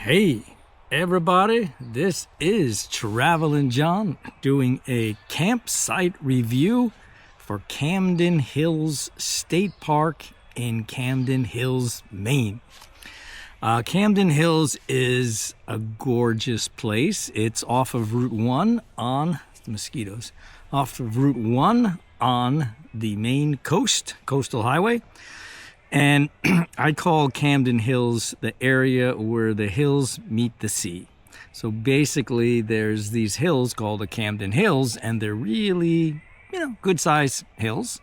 Hey everybody, this is Traveling John doing a campsite review for Camden Hills State Park in Camden Hills, Maine. Camden Hills is a gorgeous place. It's off of Route 1 on the mosquitoes, off of Route 1 on the Maine coastal highway. And I call Camden Hills the area where the hills meet the sea. So basically there's these hills called the Camden Hills, and they're really, good sized hills,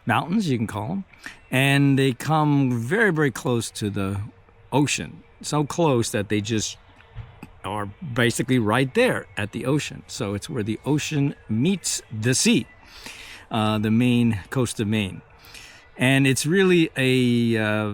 mountains you can call them. And they come very, very close to the ocean. So close that they just are basically right there at the ocean. So it's where the ocean meets the sea, the Maine coast of Maine. And it's really a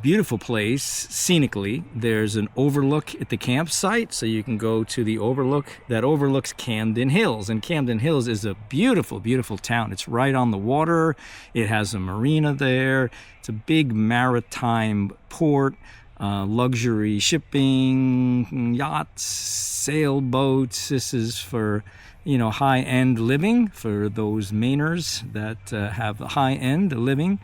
beautiful place scenically. There's an overlook at the campsite, so you can go to the overlook that overlooks Camden Hills. And Camden Hills is a beautiful, beautiful town. It's right on the water. It has a marina there. It's a big maritime port, luxury shipping, yachts, sailboats. This is for high-end living for those Mainers that have high-end living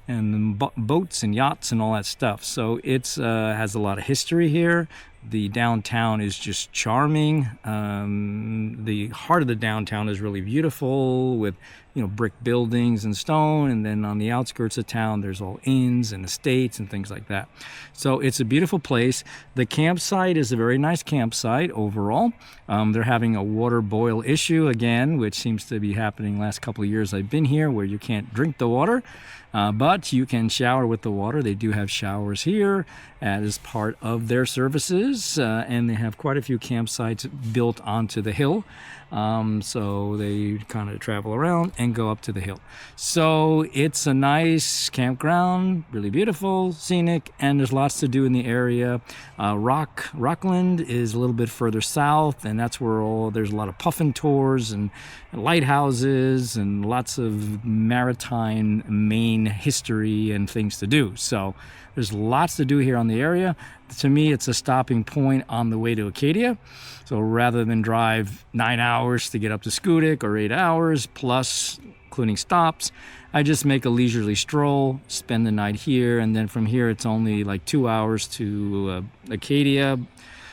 and boats and yachts and all that stuff. So it's has a lot of history here. The downtown is just charming. The heart of the downtown is really beautiful with brick buildings and stone, and then on the outskirts of town there's all inns and estates and things like that. So it's a beautiful place. The campsite is a very nice campsite overall. They're having a water boil issue again, which seems to be happening last couple of years I've been here, where you can't drink the water, but you can shower with the water. They do have showers here as part of their services, and they have quite a few campsites built onto the hill. So they kind of travel around and go up to the hill. So it's a nice campground, really beautiful, scenic, and there's lots to do in the area. Rockland is a little bit further south, and that's where there's a lot of puffin tours and lighthouses and lots of maritime Maine history and things to do. So there's lots to do here on the area. To me, it's a stopping point on the way to Acadia. So rather than drive 9 hours to get up to Schoodic, or 8 hours plus including stops, I just make a leisurely stroll, spend the night here, and then from here it's only like 2 hours to Acadia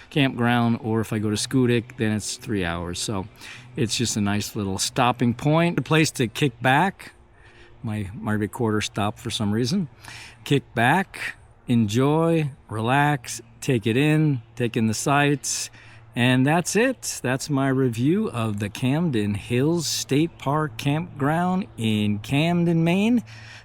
campground, or if I go to Schoodic, then it's 3 hours. So it's just a nice little stopping point, a place to kick back. My recorder stopped for some reason. Kick back, enjoy, relax, take in the sights, and that's it. That's my review of the Camden Hills State Park Campground in Camden, Maine.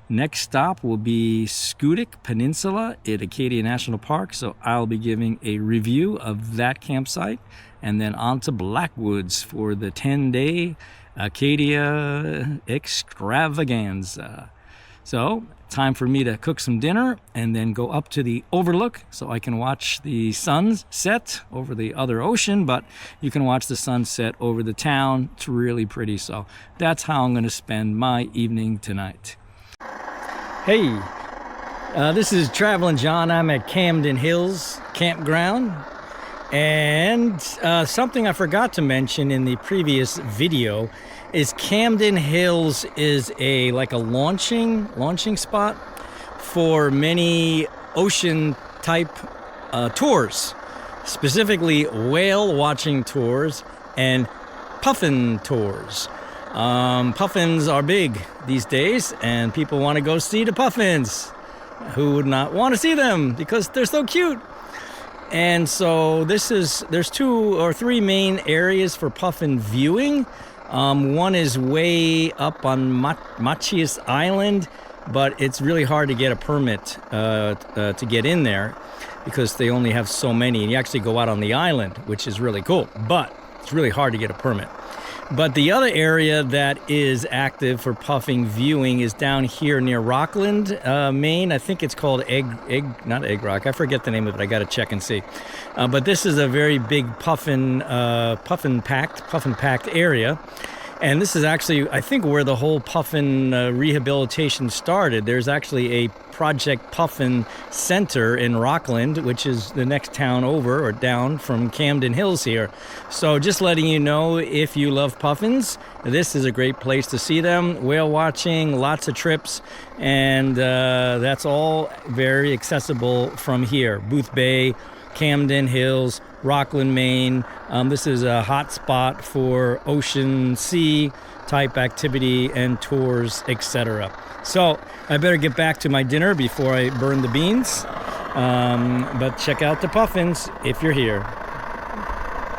Next stop will be Schoodic Peninsula at Acadia National Park, so I'll be giving a review of that campsite, and then on to Blackwoods for the 10-day Acadia extravaganza. So time for me to cook some dinner and then go up to the overlook so I can watch the sun set over the other ocean, but you can watch the sunset over the town. It's really pretty. So that's how I'm going to spend my evening tonight. Hey, this is Traveling John. I'm at Camden Hills Campground. And something I forgot to mention in the previous video is Camden Hills is a launching spot for many ocean type tours, specifically whale watching tours and puffin tours. Puffins are big these days, and people want to go see the puffins. Who would not want to see them because they're so cute? And so there's 2 or 3 main areas for puffin viewing. One is way up on Machias Island, but it's really hard to get a permit to get in there because they only have so many, and you actually go out on the island, which is really cool, but it's really hard to get a permit. But the other area that is active for puffin viewing is down here near Rockland, Maine. I think it's called not Egg Rock. I forget the name of it. I got to check and see. But this is a very big puffin packed area. And this is actually, I think, where the whole puffin rehabilitation started. There's actually a Project Puffin Center in Rockland, which is the next town over or down from Camden Hills here. So just letting you know, if you love puffins, this is a great place to see them. Whale watching, lots of trips, and that's all very accessible from here. Booth Bay, Camden Hills, Rockland, Maine. This is a hot spot for ocean, sea type activity and tours, etc. So I better get back to my dinner before I burn the beans. But check out the puffins if you're here.